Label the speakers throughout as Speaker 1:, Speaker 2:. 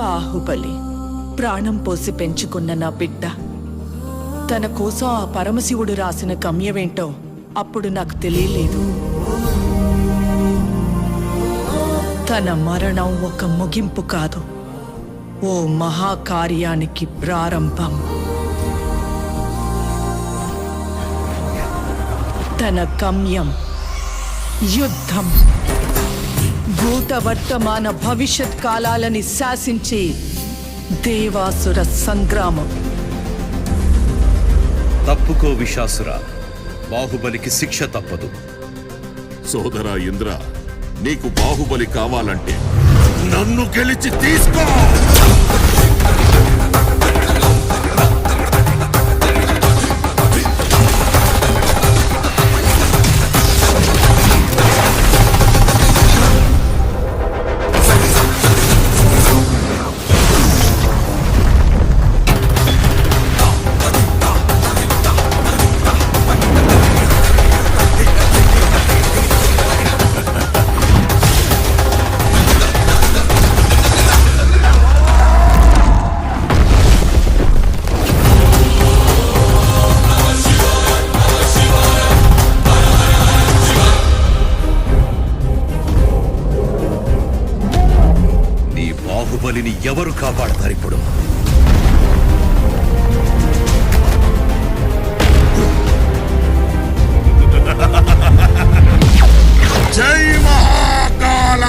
Speaker 1: బాహుబలి ప్రాణం పోసి పెంచుకున్న నా బిడ్డ తన కోసం ఆ పరమశివుడు రాసిన గమ్యమేంటో అప్పుడు నాకు తెలియలేదు. తన మరణం ఒక ముగింపు కాదు, ఓ మహాకార్యానికి ప్రారంభం. తన గమ్యం యుద్ధం, భూత వర్తమాన భవిష్యత్ కాలాలని శాసించి దేవాసుర సంగ్రామం.
Speaker 2: తప్పుకో విశాసుర, బాహుబలికి శిక్ష తప్పదు.
Speaker 3: సోదరా ఇంద్ర, నీకు బాహుబలి కావాలంటే నన్ను గెలిచి తీసుకో.
Speaker 2: బాహుబలిని ఎవరు కాపాడతారు ఇప్పుడు?
Speaker 3: జై మహాకాల!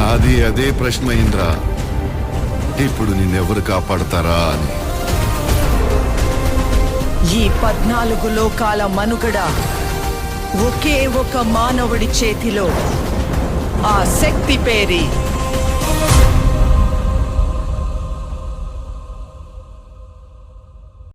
Speaker 4: అది అదే ప్రశ్న ఇంద్ర, ఇప్పుడు నిన్నెవరు కాపాడతారా అని.
Speaker 1: ఈ 14 లోకాల మనుగడ ఒకే ఒక మానవుడి చేతిలో. ఆ శక్తి పేరి